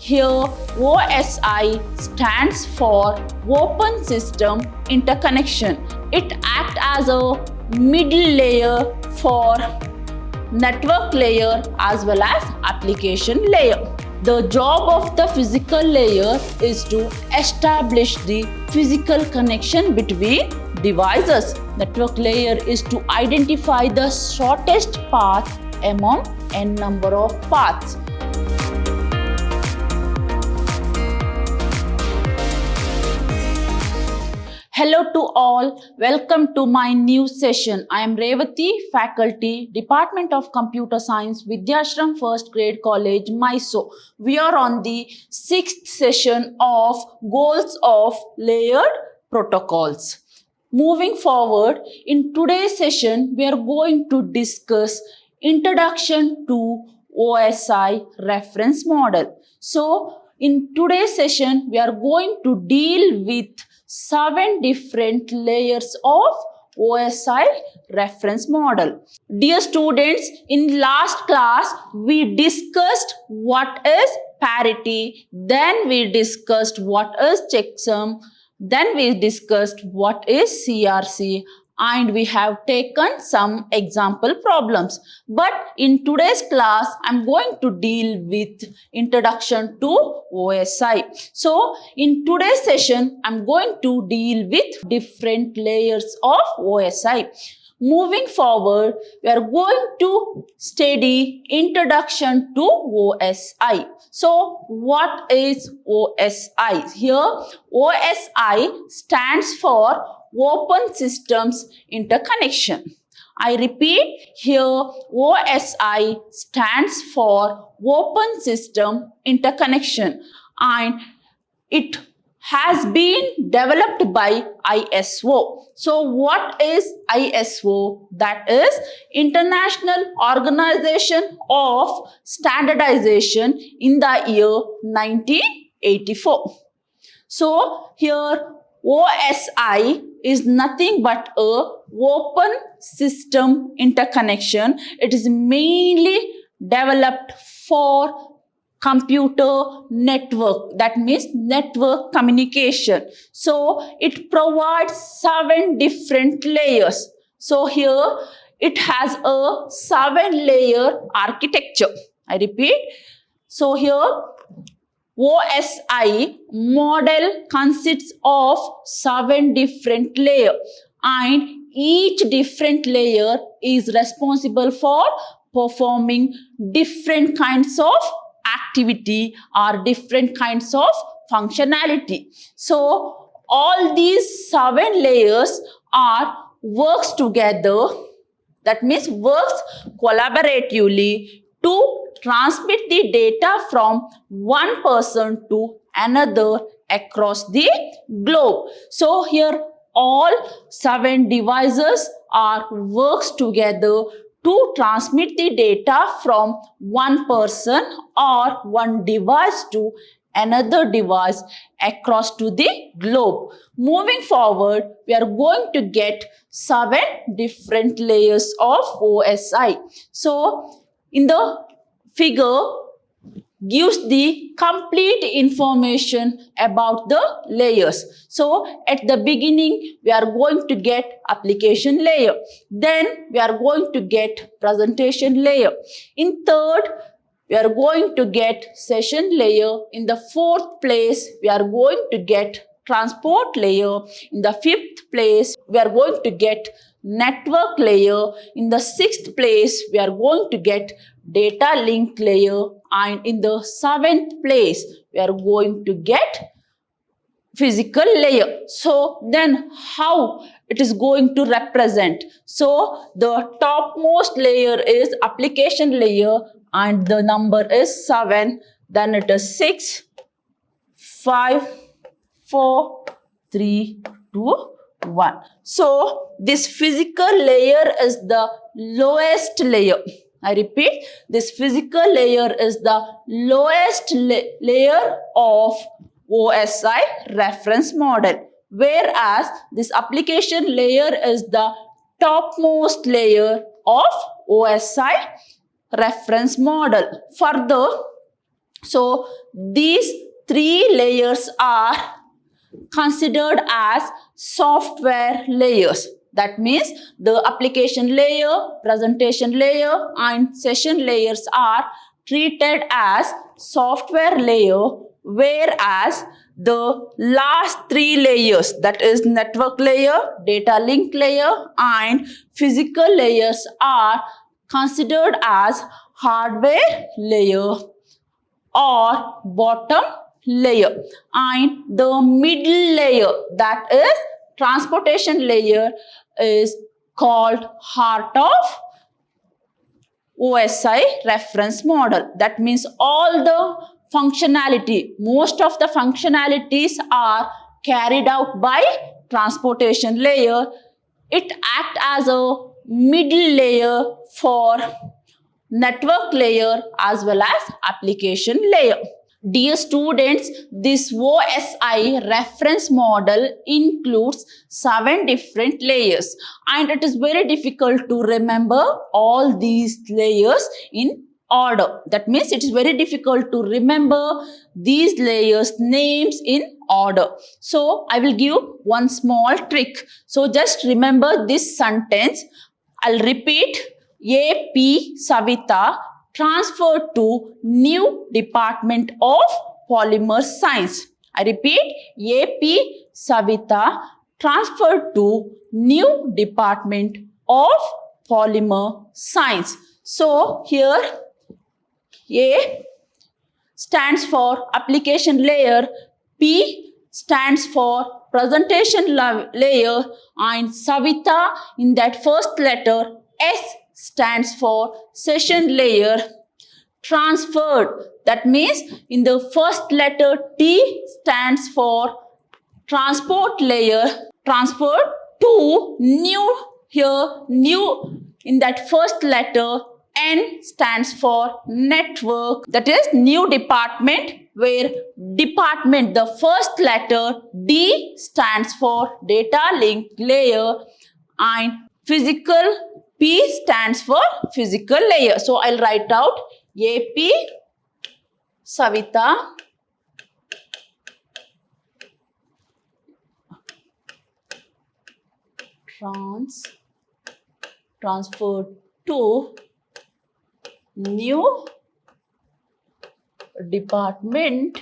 Here, OSI stands for Open System Interconnection. It acts as a middle layer for network layer as well as application layer. The job of the physical layer is to establish the physical connection between devices. Network layer is to identify the shortest path among n number of paths. Hello to all, welcome to my new session. I am Revati, faculty, Department of Computer Science, Vidyashram First Grade College, Mysore. We are on the 6th session of Goals of Layered Protocols. Moving forward, in today's session, we are going to discuss Introduction to OSI Reference Model. So, in today's session, we are going to deal with 7 different layers of OSI reference model. Dear students, in last class, we discussed what is parity, then we discussed what is checksum, then we discussed what is CRC, and we have taken some example problems. But in today's class, I'm going to deal with Introduction to OSI. So, in today's session, I'm going to deal with different layers of OSI. Moving forward, we are going to study Introduction to OSI. So, what is OSI? Here, OSI stands for Open Systems Interconnection. I repeat, here OSI stands for Open System Interconnection, and it has been developed by ISO. So what is ISO? That is International Organization of Standardization in the year 1984. So here OSI is nothing but a open system interconnection. It is mainly developed for computer network, that means network communication. So it provides 7 different layers. So here it has a 7-layer architecture. I repeat. So here OSI model consists of 7 different layers, and each different layer is responsible for performing different kinds of activity or different kinds of functionality. So all these 7 layers works together, that means works collaboratively to transmit the data from one person to another across the globe. So here all 7 devices works together to transmit the data from one person or one device to another device across to the globe. Moving forward, we are going to get 7 different layers of OSI. So in the figure gives the complete information about the layers. So at the beginning, we are going to get application layer. Then we are going to get presentation layer. In third, we are going to get session layer. In the 4th place, we are going to get transport layer. In the 5th place, we are going to get network layer. In the 6th place, we are going to get data link layer, and in the 7th place, we are going to get physical layer. So then how it is going to represent? So the topmost layer is application layer, and the number is 7. Then it is 6, 5, 4, 3, 2, 1. So this physical layer is the lowest layer. I repeat, this physical layer is the lowest layer of OSI reference model, whereas this application layer is the topmost layer of OSI reference model. Further, So these three layers are considered as software layers. That means the application layer, presentation layer, and session layers are treated as software layer, whereas the last three layers, that is network layer, data link layer, and physical layers, are considered as hardware layer or bottom layer. And the middle layer, that is transportation layer, is called heart of OSI reference model. That means all the functionality, most of the functionalities are carried out by transportation layer. It acts as a middle layer for network layer as well as application layer. Dear students, this OSI reference model includes 7 different layers, and it is very difficult to remember all these layers in order. That means it is very difficult to remember these layers names in order. So I will give one small trick. So just remember this sentence. I'll repeat. A.P. Savita transferred to new department of polymer science. I repeat, A.P. Savita transferred to new department of polymer science. So here A stands for application layer, P stands for presentation layer, and Savita in that first letter, S stands for session layer. Transferred, that means in the first letter T stands for transport layer. Transferred to new, here new in that first letter, N stands for network, that is new department, where department, the first letter D stands for data link layer, and physical P stands for physical layer. So I'll write out A.P. Savita transferred to new department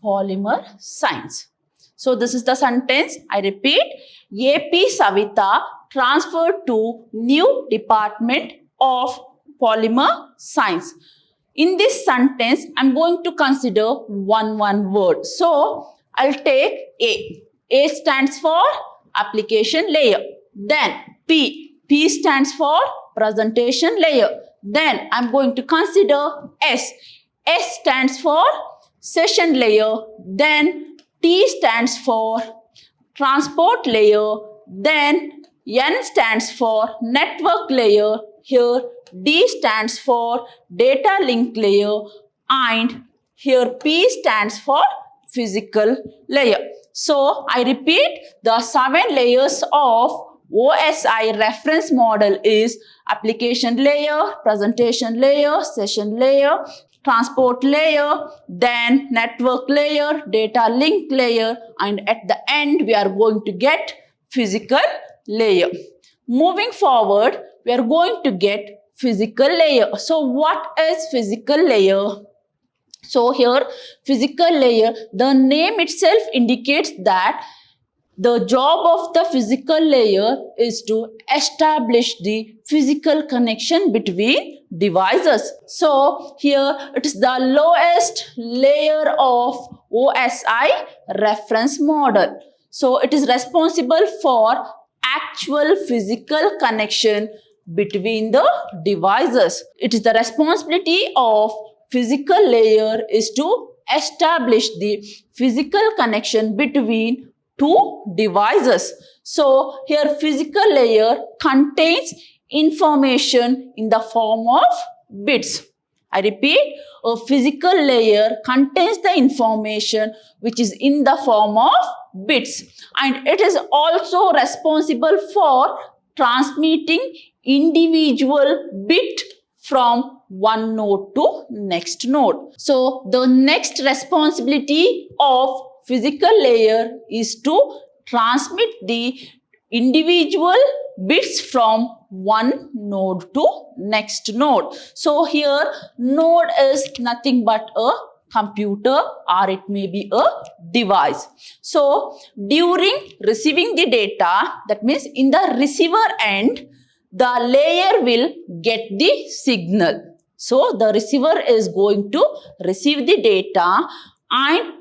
polymer science. So this is the sentence. I repeat, A.P. Savita transferred to new department of polymer science. In this sentence, I'm going to consider one word. So I'll take A. A stands for application layer. Then P. P stands for presentation layer. Then I'm going to consider S. S stands for session layer. Then T stands for transport layer. Then N stands for network layer. Here D stands for data link layer. And here P stands for physical layer. So I repeat, the 7 layers of OSI reference model is application layer, presentation layer, session layer, transport layer, then network layer, data link layer, and at the end we are going to get physical layer. Moving forward, we are going to get physical layer. So what is physical layer? So here physical layer, the name itself indicates that the job of the physical layer is to establish the physical connection between devices. So here it is the lowest layer of OSI reference model. So it is responsible for actual physical connection between the devices. It is the responsibility of physical layer is to establish the physical connection between two devices. So here physical layer contains information in the form of bits. I repeat, a physical layer contains the information which is in the form of bits, and it is also responsible for transmitting individual bit from one node to next node. So the next responsibility of physical layer is to transmit the individual bits from one node to next node. So here node is nothing but a computer or it may be a device. So during receiving the data, that means in the receiver end, the layer will get the signal. So the receiver is going to receive the data and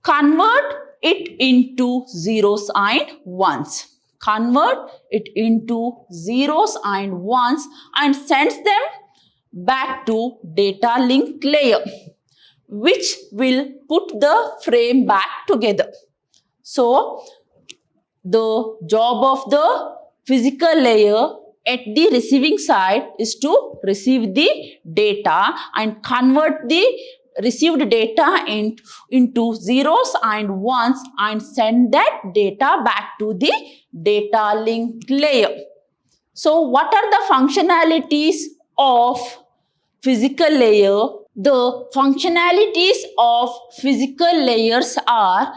convert it into zeros and ones. Convert it into zeros and ones and sends them back to data link layer, which will put the frame back together. So the job of the physical layer at the receiving side is to receive the data and convert the received data into zeros and ones and send that data back to the data link layer. So what are the functionalities of physical layer? The functionalities of physical layers are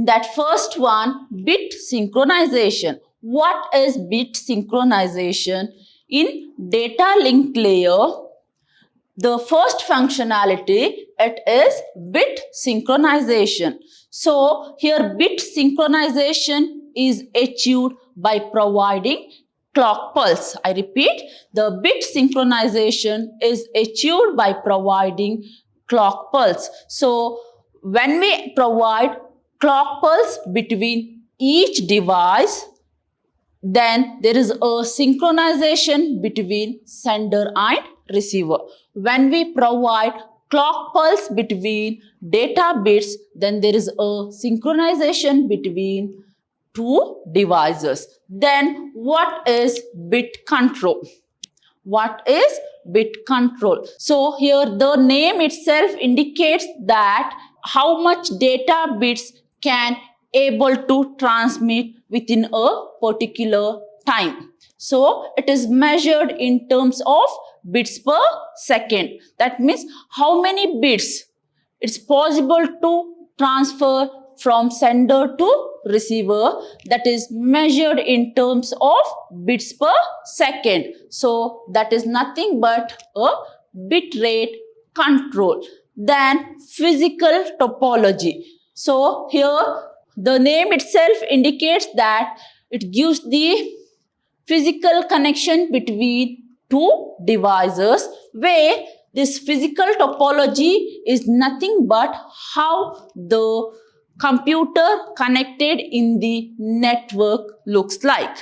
that first one, bit synchronization. What is bit synchronization? In data link layer, the first functionality, it is bit synchronization. So here bit synchronization is achieved by providing clock pulse. I repeat, the bit synchronization is achieved by providing clock pulse. So when we provide clock pulse between each device, then there is a synchronization between sender and receiver. When we provide clock pulse between data bits, then there is a synchronization between two devices. Then what is bit control? What is bit control? So here the name itself indicates that how much data bits can able to transmit within a particular time. So it is measured in terms of bits per second. That means how many bits it's possible to transfer from sender to receiver, that is measured in terms of bits per second. So that is nothing but a bit rate control. Then physical topology. So here the name itself indicates that it gives the physical connection between two devices, where this physical topology is nothing but how the computer connected in the network looks like.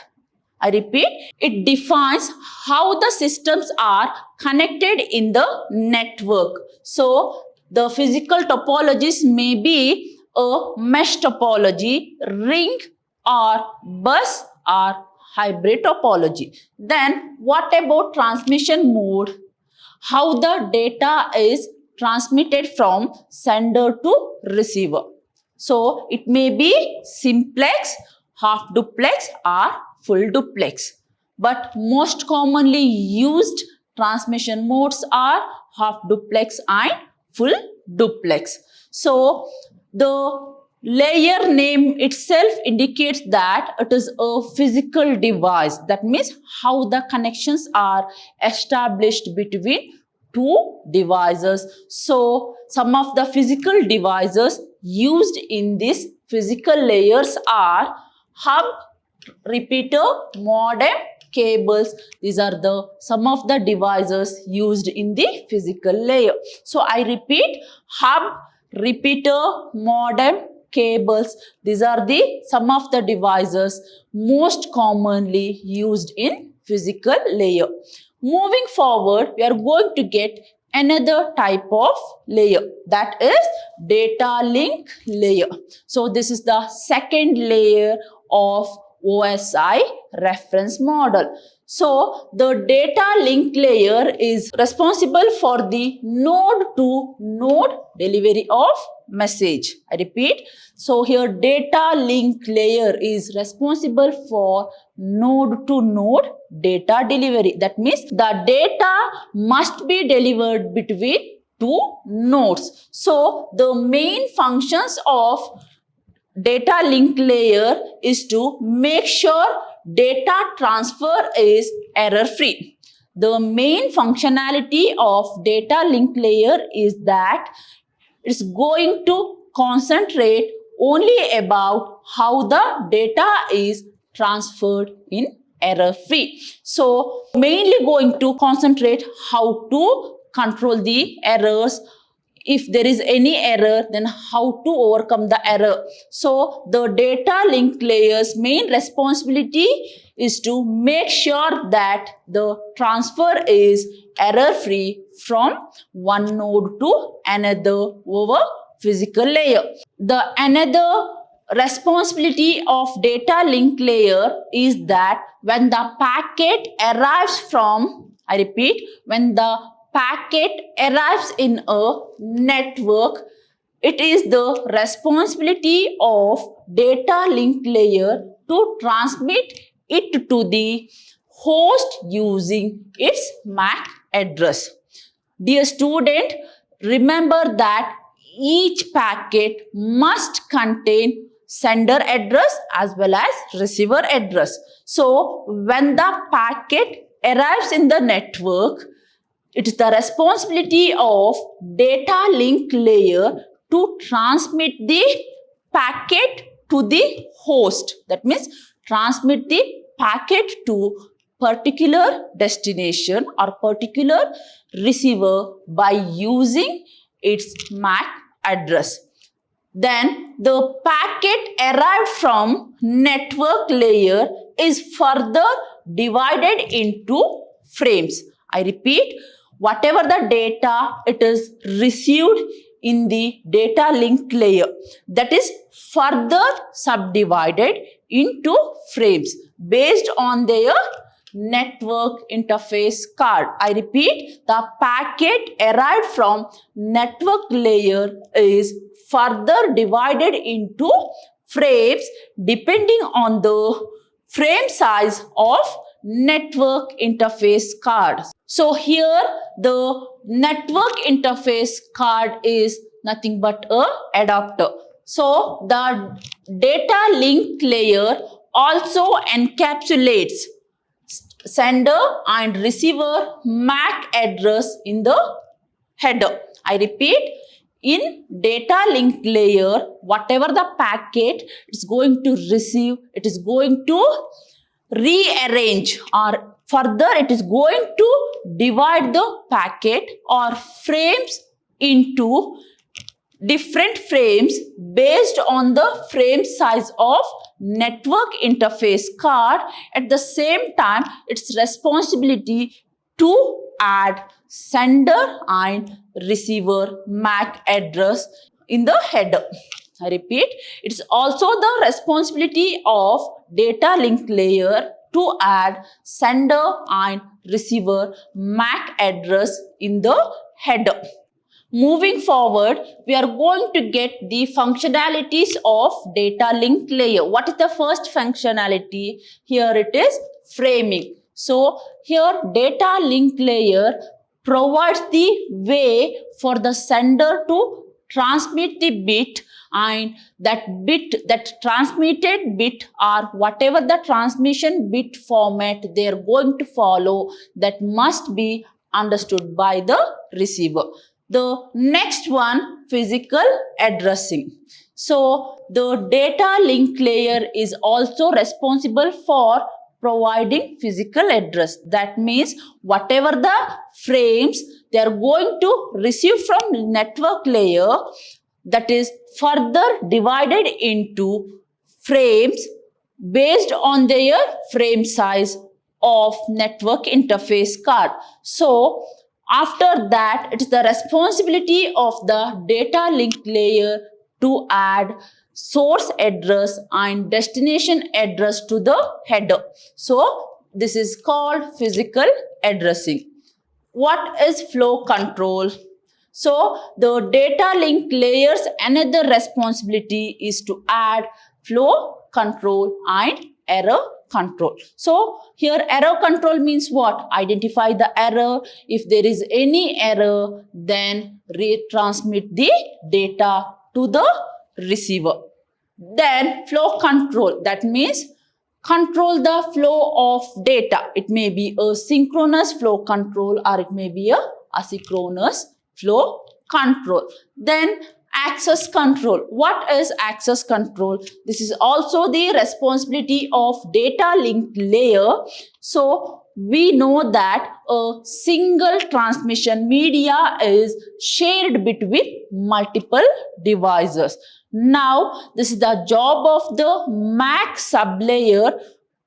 I repeat, it defines how the systems are connected in the network. So the physical topologies may be a mesh topology, ring or bus or hybrid topology. Then what about transmission mode? How the data is transmitted from sender to receiver. So it may be simplex, half duplex or full duplex. But most commonly used transmission modes are half duplex and full duplex. So the layer name itself indicates that it is a physical device. That means how the connections are established between two devices. So some of the physical devices used in these physical layers are hub, repeater, modem, cables. These are the some of the devices used in the physical layer. So I repeat, hub, repeater, modem, cables. These are the some of the devices most commonly used in physical layer. Moving forward, we are going to get another type of layer, that is data link layer. So this is the second layer of OSI reference model. So the data link layer is responsible for the node to node delivery of message. I repeat. So here data link layer is responsible for node to node data delivery. That means the data must be delivered between two nodes. So the main functions of data link layer is to make sure data transfer is error free. The main functionality of data link layer is that it's going to concentrate only about how the data is transferred in error free. So mainly going to concentrate how to control the errors. If there is any error, then how to overcome the error. So the data link layer's main responsibility is to make sure that the transfer is error free from one node to another over physical layer. The another responsibility of data link layer is that when the packet arrives from, I repeat, when the packet arrives in a network, it is the responsibility of data link layer to transmit it to the host using its MAC address. Dear student, remember that each packet must contain sender address as well as receiver address. So when the packet arrives in the network, it is the responsibility of data link layer to transmit the packet to the host. That means transmit the packet to particular destination or particular receiver by using its MAC address. Then the packet arrived from network layer is further divided into frames. I repeat, whatever the data it is received in the data link layer, that is further subdivided into frames based on their network interface card. I repeat, the packet arrived from network layer is further divided into frames depending on the frame size of network interface card. So here the network interface card is nothing but a adapter. So the data link layer also encapsulates sender and receiver MAC address in the header. I repeat, in data link layer, whatever the packet is going to receive, it is going to rearrange or further it is going to divide the packet or frames into different frames based on the frame size of network interface card. At the same time, its responsibility to add sender and receiver MAC address in the header. I repeat, it's also the responsibility of data link layer to add sender and receiver MAC address in the header. Moving forward, we are going to get the functionalities of data link layer. What is the first functionality? Here it is framing. So here data link layer provides the way for the sender to transmit the bit, and that transmitted bit or whatever the transmission bit format they are going to follow, that must be understood by the receiver. The next one, physical addressing. So the data link layer is also responsible for providing physical address. That means whatever the frames they are going to receive from network layer, that is further divided into frames based on their frame size of network interface card. So after that, it is the responsibility of the data link layer to add source address and destination address to the header. So this is called physical addressing. What is flow control? So the data link layer's another responsibility is to add flow control and error control. So here error control means what? Identify the error. If there is any error, then retransmit the data to the receiver. Then flow control, that means control the flow of data. It may be a synchronous flow control or it may be a asynchronous flow control. Then access control. What is access control? This is also the responsibility of data link layer. So we know that a single transmission media is shared between multiple devices. Now, this is the job of the MAC sublayer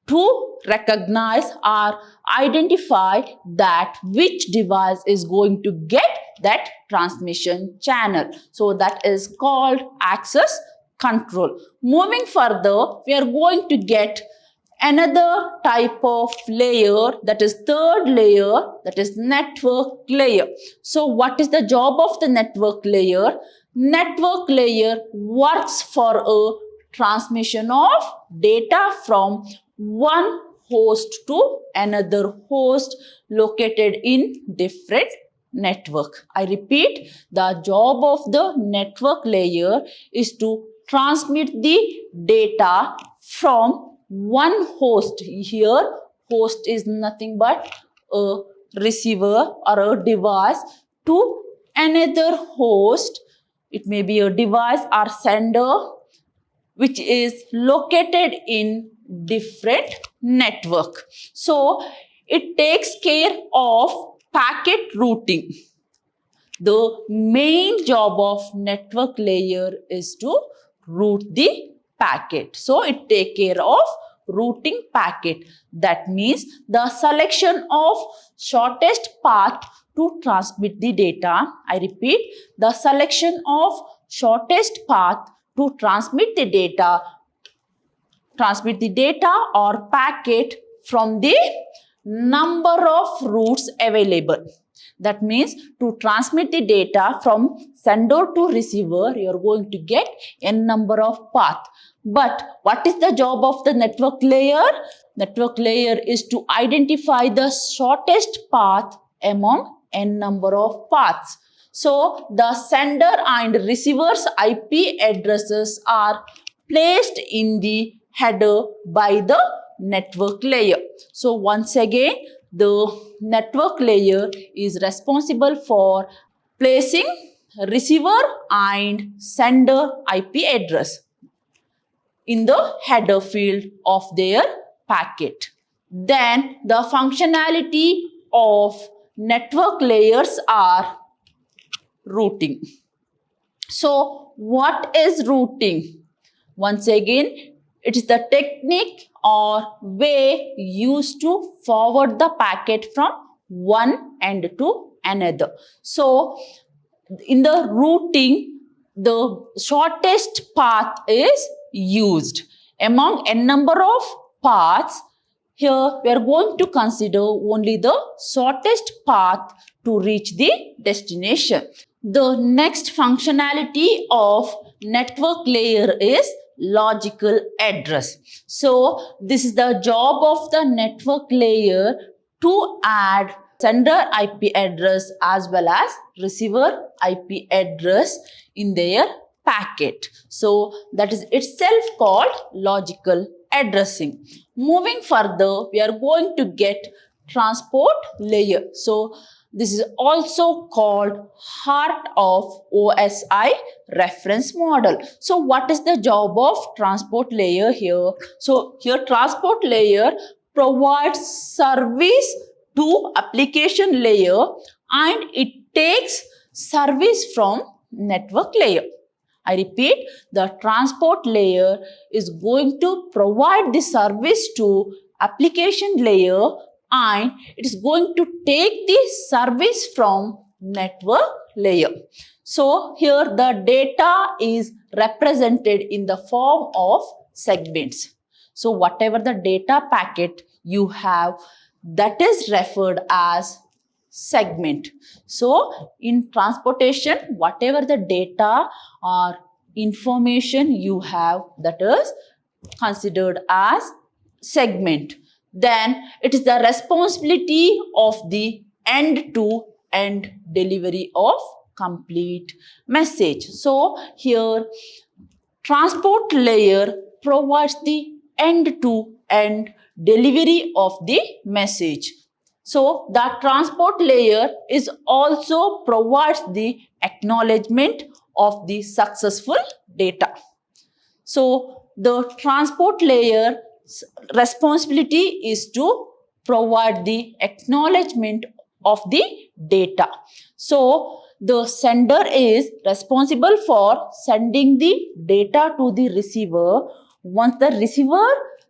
to recognize or identify that which device is going to get that transmission channel. So that is called access control. Moving further, we are going to get another type of layer, that is third layer, that is network layer. So what is the job of the network layer? Network layer works for a transmission of data from one host to another host located in different network. I repeat, the job of the network layer is to transmit the data from one host. Here, host is nothing but a receiver or a device to another host. It may be a device or sender which is located in different network. So it takes care of packet routing. The main job of network layer is to route the packet. So it takes care of routing packet. That means the selection of shortest path to transmit the data. I repeat, the selection of shortest path to transmit the data or packet from the number of routes available. That means to transmit the data from sender to receiver, you are going to get n number of paths. But what is the job of the network layer? Network layer is to identify the shortest path among n number of paths. So the sender and receiver's IP addresses are placed in the header by the network layer. So once again, the network layer is responsible for placing receiver and sender IP address in the header field of their packet. Then the functionality of network layers are routing. So what is routing? Once again, it is the technique or way used to forward the packet from one end to another. So in the routing, the shortest path is used. Among n number of paths, here we are going to consider only the shortest path to reach the destination. The next functionality of network layer is logical address. So this is the job of the network layer to add sender IP address as well as receiver IP address in their packet. So that is itself called logical addressing. Moving further, we are going to get transport layer. So this is also called heart of OSI reference model. So what is the job of transport layer here? So here transport layer provides service to application layer and it takes service from network layer. I repeat, the transport layer is going to provide the service to application layer and it is going to take the service from network layer. So here the data is represented in the form of segments. So whatever the data packet you have, that is referred as segment. So in transportation, whatever the data or information you have, that is considered as segment. Then it is the responsibility of the end-to-end delivery of complete message. So here transport layer provides the end-to-end delivery of the message. So the transport layer is also provides the acknowledgement of the successful data. So the transport layer responsibility is to provide the acknowledgement of the data. So the sender is responsible for sending the data to the receiver. Once the receiver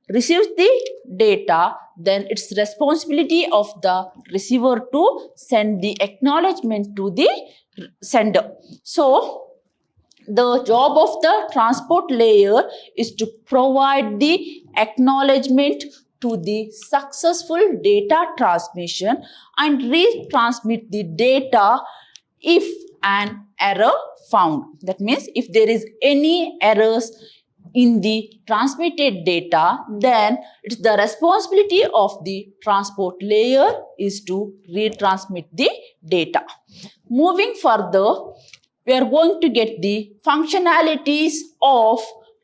receives the data, then it's responsibility of the receiver to send the acknowledgement to the sender. So the job of the transport layer is to provide the acknowledgement to the successful data transmission and retransmit the data if an error found. That means if there is any errors in the transmitted data, then it's the responsibility of the transport layer is to retransmit the data. Moving further, we are going to get the functionalities of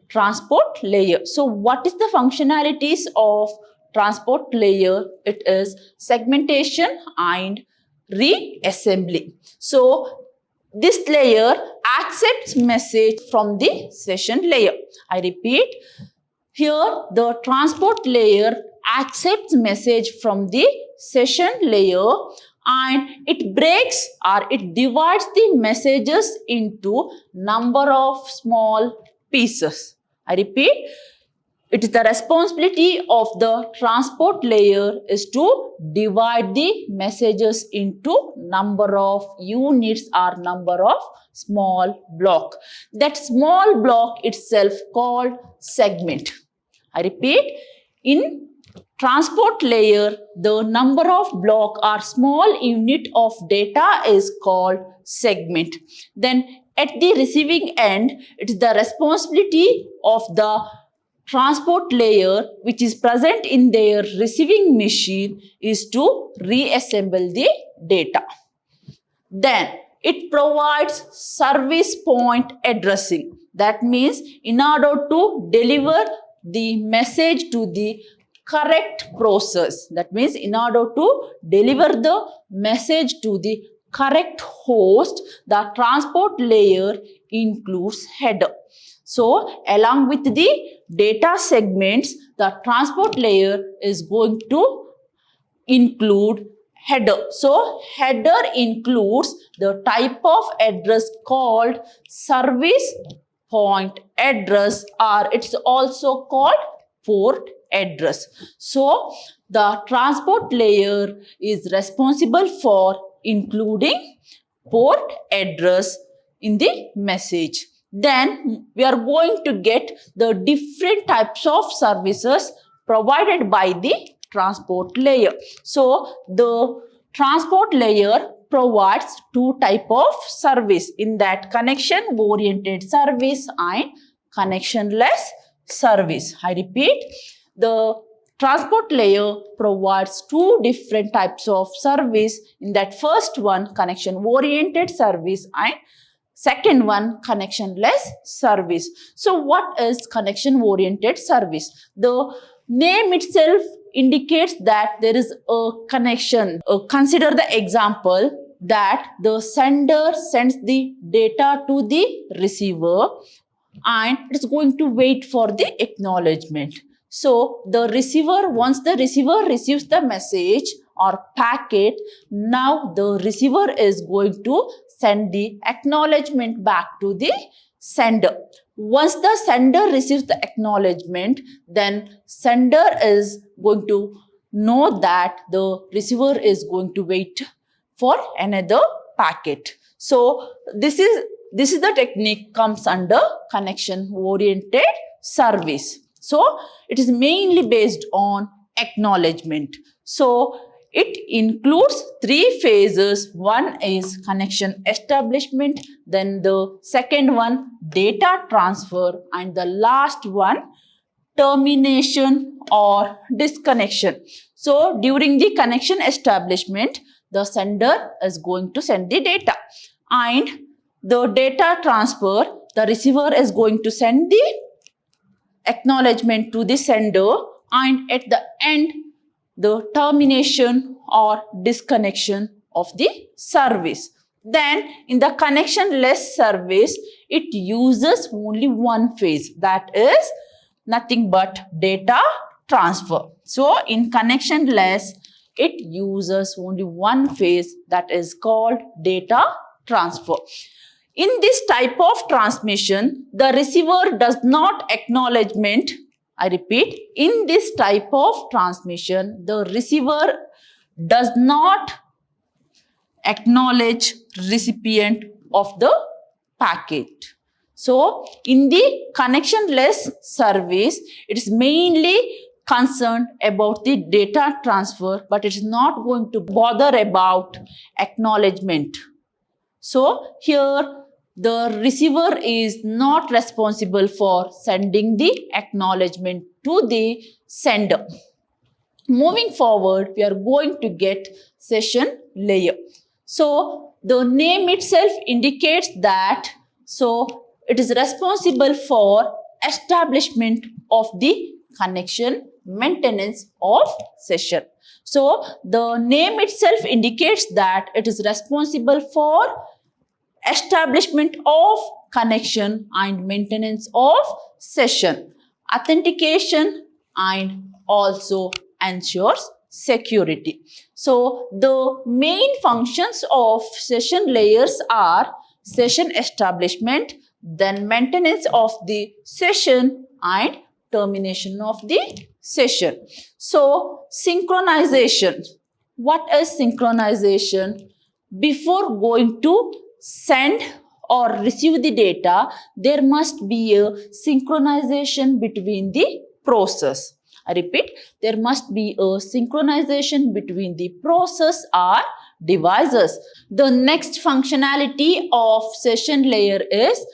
transport layer. So what is the functionalities of transport layer? It is segmentation and reassembly. So this layer accepts message from the session layer. I repeat, here the transport layer accepts message from the session layer and it breaks or it divides the messages into number of small pieces. I repeat, it is the responsibility of the transport layer is to divide the messages into number of units or number of small block. That small block itself called segment. I repeat, in transport layer, the number of block or small unit of data is called segment. Then at the receiving end, it is the responsibility of the transport layer which is present in their receiving machine is to reassemble the data. Then it provides service point addressing. That means in order to deliver the message to the correct process, that means in order to deliver the message to the correct host, the transport layer includes header. So along with the data segments, the transport layer is going to include header. So header includes the type of address called service point address, or it's also called port address. So the transport layer is responsible for including port address in the message. Then we are going to get the different types of services provided by the transport layer. So the transport layer provides two types of service, in that connection oriented service and connectionless service. I repeat, the transport layer provides two different types of service, in that first one connection oriented service and second one connectionless service. So what is connection oriented service? The name itself indicates that there is a connection. Consider the example that the sender sends the data to the receiver and it's going to wait for the acknowledgement. So the receiver, once the receiver receives the message or packet, now the receiver is going to send the acknowledgement back to the sender. Once the sender receives the acknowledgement, then sender is going to know that the receiver is going to wait for another packet. So this is the technique comes under connection oriented service. So it is mainly based on acknowledgement. So it includes 3 phases. One is connection establishment, then the second one data transfer, and the last one termination or disconnection. So during the connection establishment, the sender is going to send the data, and the data transfer, the receiver is going to send the acknowledgement to the sender, and at the end, the termination or disconnection of the service. Then in the connectionless service, it uses only one phase, that is nothing but data transfer. So in connectionless, it uses only one phase, that is called data transfer. In this type of transmission, the receiver does not acknowledgement. I repeat, in this type of transmission, the receiver does not acknowledge recipient of the packet. So in the connectionless service, it is mainly concerned about the data transfer, but it is not going to bother about acknowledgement. So here the receiver is not responsible for sending the acknowledgement to the sender. Moving forward, we are going to get session layer. So the name itself indicates that, so it is responsible for establishment of the connection, maintenance of session. So the name itself indicates that it is responsible for establishment of connection and maintenance of session, authentication, and also ensures security. So the main functions of session layers are session establishment, then maintenance of the session, and termination of the session. So synchronization. What is synchronization? Before going to send or receive the data, there must be a synchronization between the process. I repeat, there must be a synchronization between the process or devices. The next functionality of session layer is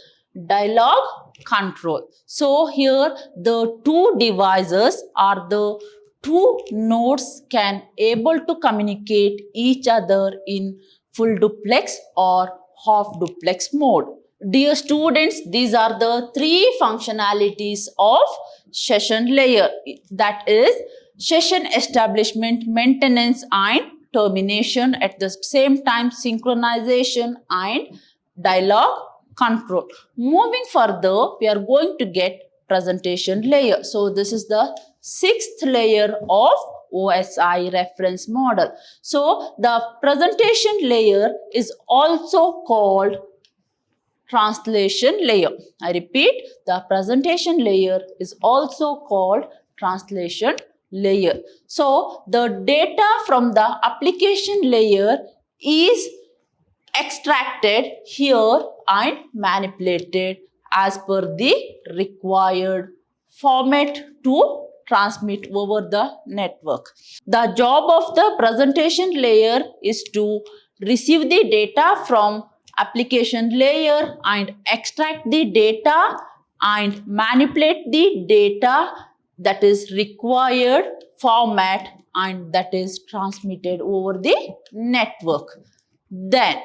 dialog control. So here the two devices or the two nodes can able to communicate each other in full duplex or half duplex mode. Dear students, these are the 3 functionalities of session layer, that is session establishment, maintenance, and termination, at the same time synchronization and dialog control. Moving further, we are going to get presentation layer. So this is the 6th layer of OSI reference model. So the presentation layer is also called translation layer. I repeat, the presentation layer is also called translation layer. So the data from the application layer is extracted here and manipulated as per the required format to transmit over the network. The job of the presentation layer is to receive the data from application layer and extract the data and manipulate the data that is required format and that is transmitted over the network. Then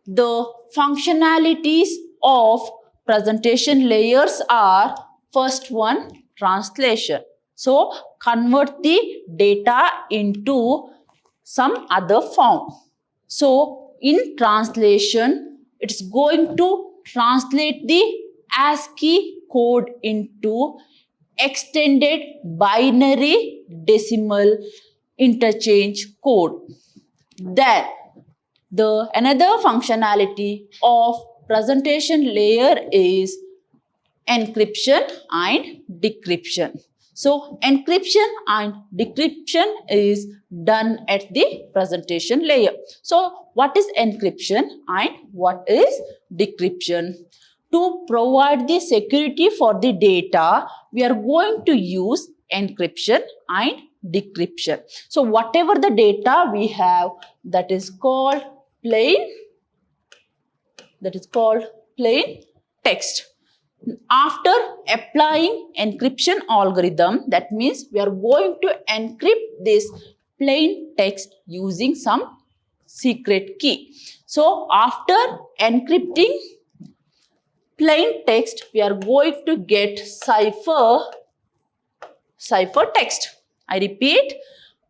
the functionalities of presentation layers are, first one, translation. So convert the data into some other form. So in translation, it's going to translate the ASCII code into extended binary decimal interchange code. Then the another functionality of presentation layer is encryption and decryption. So encryption and decryption is done at the presentation layer. So what is encryption and what is decryption? To provide the security for the data, we are going to use encryption and decryption. So whatever the data we have, that is called plain text. After applying encryption algorithm, that means we are going to encrypt this plain text using some secret key. So after encrypting plain text, we are going to get cipher text. I repeat,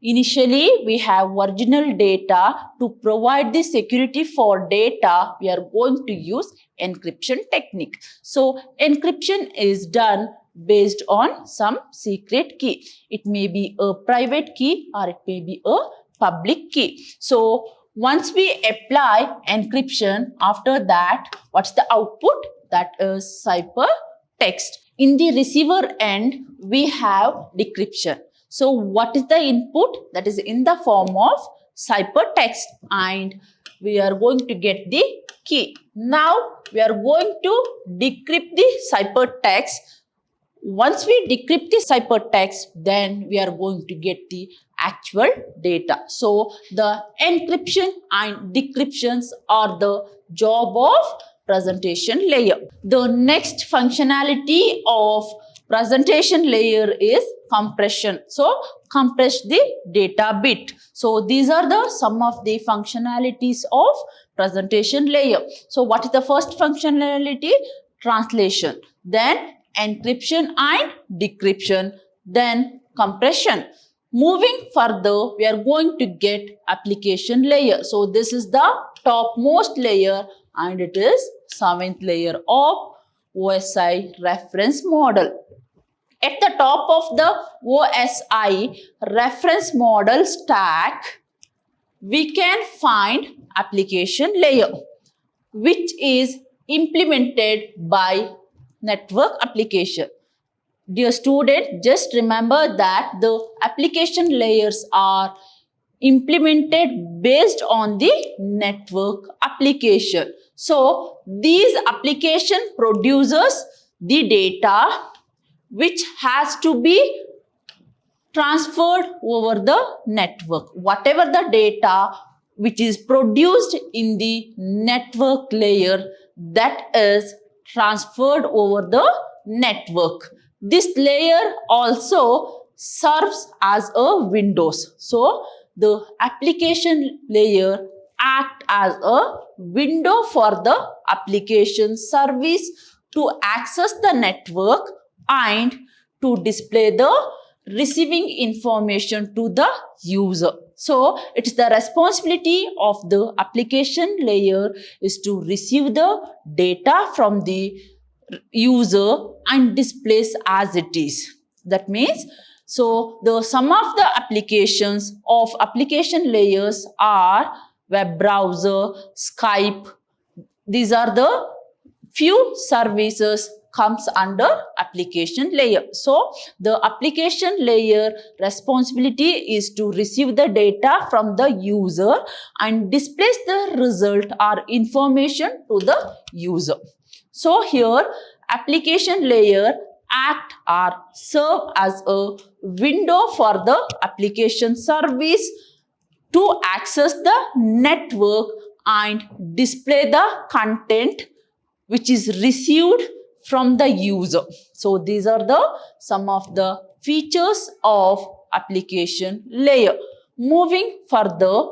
initially we have original data. To provide the security for data, we are going to use encryption technique. So encryption is done based on some secret key. It may be a private key or it may be a public key. So once we apply encryption, after that, what's the output? That is cipher text. In the receiver end, we have decryption. So what is the input? That is in the form of ciphertext, and we are going to get the key. Now we are going to decrypt the ciphertext. Once we decrypt the ciphertext, then we are going to get the actual data. So the encryption and decryptions are the job of presentation layer. The next functionality of presentation layer is compression. So compress the data bit. So these are the some of the functionalities of presentation layer. So what is the first functionality? Translation, then encryption and decryption, then compression. Moving further, we are going to get application layer. So this is the topmost layer and it is 7th layer of OSI reference model. At the top of the OSI reference model stack, we can find application layer, which is implemented by network application. Dear student, just remember that the application layers are implemented based on the network application. So these application produces the data which has to be transferred over the network. Whatever the data which is produced in the network layer, that is transferred over the network. This layer also serves as a windows. So the application layer acts as a window for the application service to access the network and to display the receiving information to the user. So it is the responsibility of the application layer is to receive the data from the user and displays as it is. That means, so the some of the applications of application layers are web browser, Skype. These are the few services comes under application layer. So the application layer responsibility is to receive the data from the user and displays the result or information to the user. So here application layer act or serve as a window for the application service to access the network and display the content which is received from the user. So these are the some of the features of application layer. Moving further,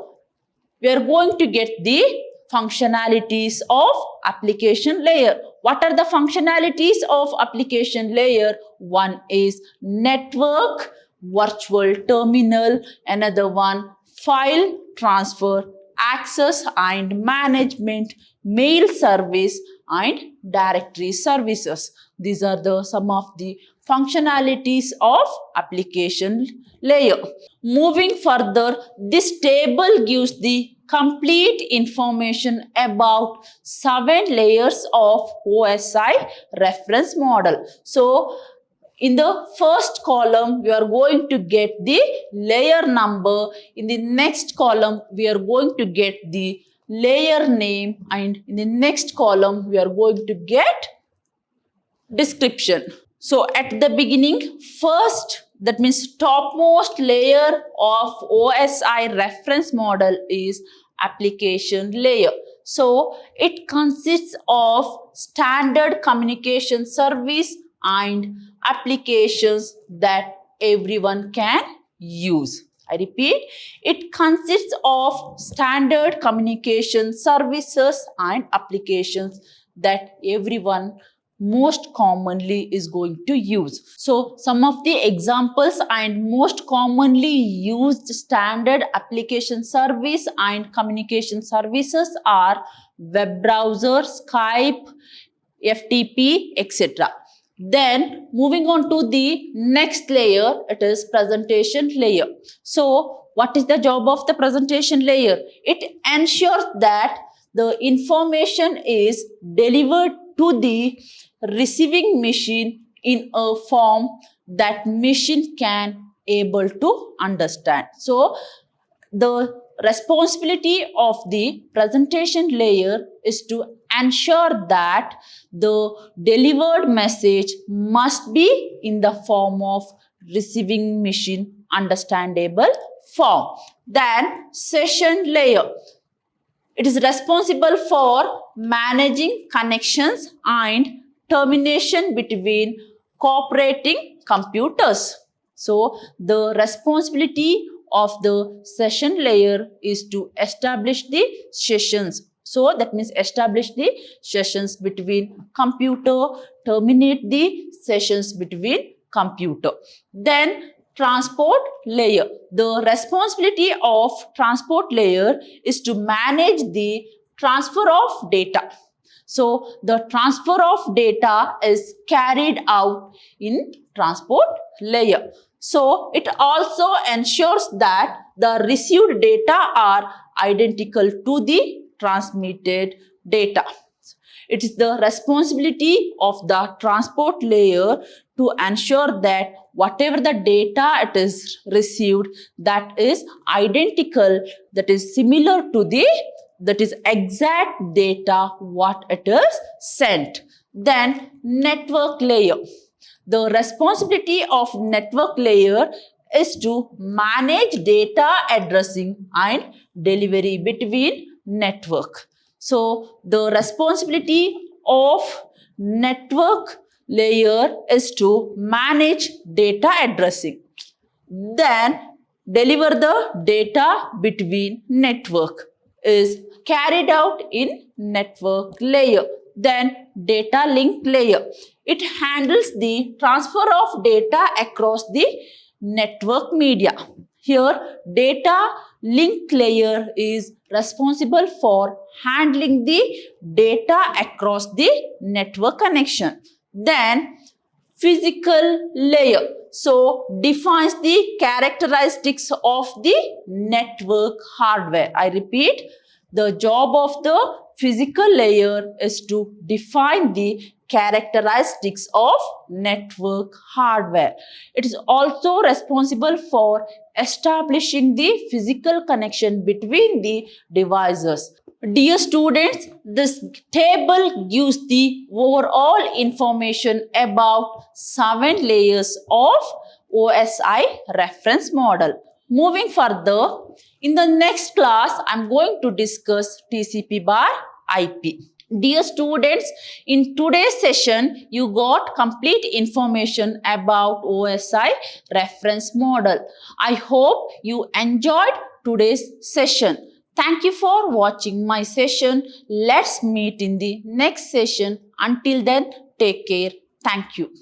we are going to get the functionalities of application layer. What are the functionalities of application layer? One is network, virtual terminal, another one file transfer, access and management, mail service and directory services. These are the some of the functionalities of application layer. Moving further, this table gives the complete information about 7 layers of OSI reference model. So In the first column, we are going to get the layer number. In the next column, we are going to get the layer name, and in the next column, we are going to get description. So at the beginning, first, that means topmost layer of OSI reference model is application layer. So it consists of standard communication service and applications that everyone can use. I repeat, it consists of standard communication services and applications that everyone most commonly is going to use. So some of the examples and most commonly used standard application service and communication services are web browser, Skype, FTP, etc. Then moving on to the next layer, it is presentation layer. So what is the job of the presentation layer? It ensures that the information is delivered to the receiving machine in a form that machine can able to understand. So the responsibility of the presentation layer is to ensure that the delivered message must be in the form of receiving machine understandable form. Then session layer. It is responsible for managing connections and termination between cooperating computers. So the responsibility of the session layer is to establish the sessions. So that means establish the sessions between computer, terminate the sessions between computer. Then transport layer. The responsibility of transport layer is to manage the transfer of data. So the transfer of data is carried out in transport layer. So it also ensures that the received data are identical to the transmitted data. It is the responsibility of the transport layer to ensure that whatever the data it is received, that is identical, that is similar to the, that is exact data what it is sent. Then network layer. The responsibility of network layer is to manage data addressing and delivery between network. So the responsibility of network layer is to manage data addressing. Then deliver the data between network is carried out in network layer. Then data link layer. It handles the transfer of data across the network media. Here data link layer is responsible for handling the data across the network connection. Then physical layer. So defines the characteristics of the network hardware. I repeat, the job of the physical layer is to define the characteristics of network hardware. It is also responsible for establishing the physical connection between the devices. Dear students, this table gives the overall information about 7 layers of OSI reference model. Moving further, in the next class, I am going to discuss TCP bar IP. Dear students, in today's session, you got complete information about OSI reference model. I hope you enjoyed today's session. Thank you for watching my session. Let's meet in the next session. Until then, take care. Thank you.